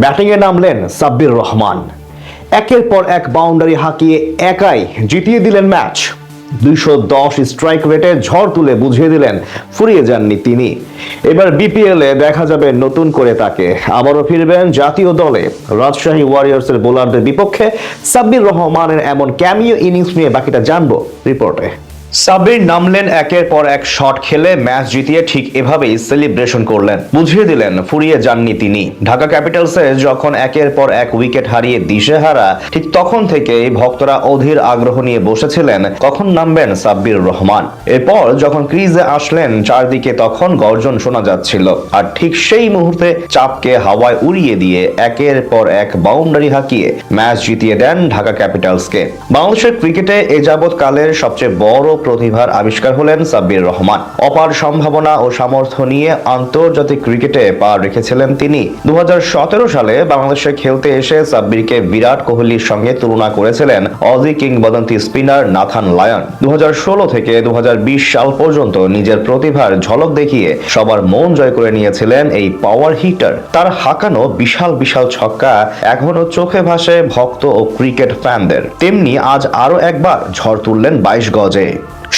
ব্যাটিংয়ে নামলেন সাব্বির রহমান। একের পর এক বাউন্ডারি হাঁকিয়ে একাই জিতিয়ে দিলেন ম্যাচ। 210 স্ট্রাইক রেটে ঝড় তুলে বুঝিয়ে দিলেন ফুরিয়ে যাননি তিনি। এবার বিপিএল এ দেখা যাবে নতুন করে তাকে। আবারও ফিরবেন জাতীয় দলে। রাজশাহী ওয়ারিয়র্সের বোলারদের বিপক্ষে সাব্বির রহমানের এমন ক্যামিও ইনিংস নিয়ে বাকিটা জানবো রিপোর্টে। সাব্বির নামলেন একের পর এক শট খেলে ম্যাচ জিতিয়ে ঠিক এভাবেই সেলিব্রেশন করলেন, বুঝিয়ে দিলেন ফুরিয়ে যাননি তিনি। ঢাকা ক্যাপিটালসে যখন একের পর এক উইকেট হারিয়ে দিশেহারা, ঠিক তখন থেকেই ভক্তরা অধীর আগ্রহ নিয়ে বসেছিলেন কখন নামবেন সাব্বির রহমান। এরপর যখন ক্রিজে আসলেন চারদিকে তখন গর্জন শোনা যাচ্ছিল, আর ঠিক সেই মুহূর্তে চাপকে হাওয়ায় উড়িয়ে দিয়ে একের পর এক বাউন্ডারি হাঁকিয়ে ম্যাচ জিতিয়ে দেন ঢাকা ক্যাপিটালসকে। বাংলাদেশের ক্রিকেটে এ যাবৎ কালের সবচেয়ে বড় প্রতিভার আবিষ্কার হলেন সাব্বির রহমান। অপার সম্ভাবনা ও সামর্থ্য নিয়ে আন্তর্জাতিক ক্রিকেটে পা রেখেছিলেন তিনি। 2017 সালে বাংলাদেশে খেলতে এসে সাব্বিরকে বিরাট কোহলির সঙ্গে তুলনা করেছিলেন অজি কিংবদন্তি স্পিনার নাথান লায়ন। 2016 থেকে 2020 সাল পর্যন্ত নিজের প্রতিভার ঝলক দেখিয়ে সবার মন জয় করে নিয়েছিলেন এই পাওয়ার হিটার। তার হাঁকানো বিশাল বিশাল ছক্কা এখনো চোখে ভাসে ভক্ত ও ক্রিকেট ফ্যানদের। তেমনি আজ আরো একবার ঝড় তুললেন 22 গজে।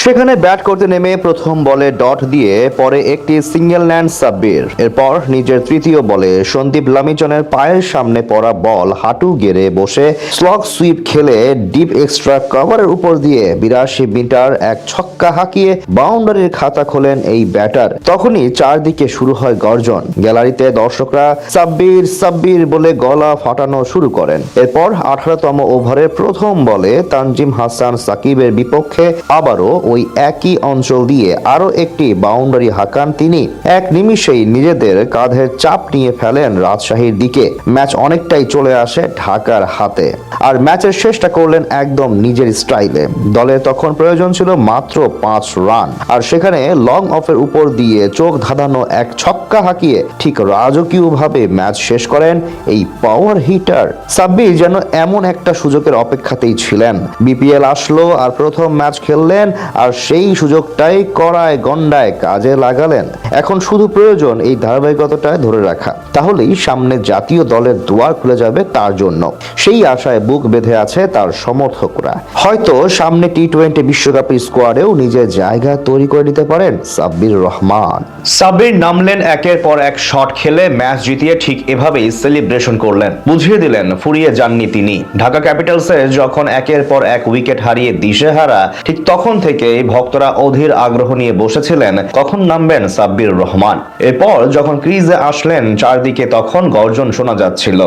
সেখানে ব্যাট করতে নেমে প্রথম বলে ডট দিয়ে পরে একটি সিঙ্গেল নেন সাব্বির। এরপর নিজের তৃতীয় বলে সন্দীপ লামিচনের পায়ের সামনে পড়া বল হাঁটু গেড়ে বসে স্লগ সুইপ খেলে ডিপ এক্সট্রা কভারের উপর দিয়ে 82 মিটার এক ছক্কা হাঁকিয়ে বাউন্ডারির খাতা খোলেন এই ব্যাটার। তখনই চারদিকে শুরু হয় গর্জন। গ্যালারিতে দর্শকরা সাব্বির সাব্বির বলে গলা ফাটানো শুরু করেন। এরপর 18তম ওভারের প্রথম বলে তানজিম হাসান সাকিবের বিপক্ষে আবারও ওই একই অঞ্চল দিয়ে আরো একটি বাউন্ডারি হাঁকান তিনি। এক নিমিষেই নিজেদের কাঁধের চাপ নিয়ে ফেলেন রাজশাহীর দিকে। ম্যাচ অনেকটাই চলে আসে ঢাকার হাতে, আর ম্যাচের শেষটা করলেন একদম নিজের স্টাইলে। দলের তখন প্রয়োজন ছিল মাত্র 5 রান, আর সেখানে লং অফের উপর দিয়ে চোখ ধাঁধানো এক ছক্কা হাঁকিয়ে ঠিক রাজকীয় ভাবে ম্যাচ শেষ করেন এই পাওয়ার হিটার। সাব্বির যেন এমন একটা সুযোগের অপেক্ষাতেই ছিলেন। বিপিএল আসলো আর প্রথম ম্যাচ খেললেন, আর সেই সুযোগটাই কড়ায় গন্ডায় কাজে লাগালেন। এখন শুধু প্রয়োজন এই ধারাবাহিকতাটা ধরে রাখা, তাহলেই সামনে জাতীয় দলের দুয়ার খুলে যাবে তার জন্য। সেই আশায় বুক বেঁধে আছে তার সমর্থকরা। হয়তো সামনে টি-20 বিশ্বকাপের স্কোয়াডেও নিজের জায়গা তৈরি করে নিতে পারেন সাব্বির রহমান। সাব্বির নামলেন একের পর এক শট খেলে ম্যাচ জিতিয়ে ঠিক এভাবেই সেলিব্রেশন করলেন, বুঝিয়ে দিলেন ফুরিয়ে যাননি তিনি। ঢাকা ক্যাপিটালসে যখন একের পর এক উইকেট হারিয়ে দিশেহারা, ঠিক তখন থেকে ভক্তরা অধীর আগ্রহ নিয়ে বসেছিলেন কখন নামবেন সাব্বির রহমান। এরপর যখন ক্রিজে আসলেন চারদিকে তখন গর্জন শোনা যাচ্ছিল।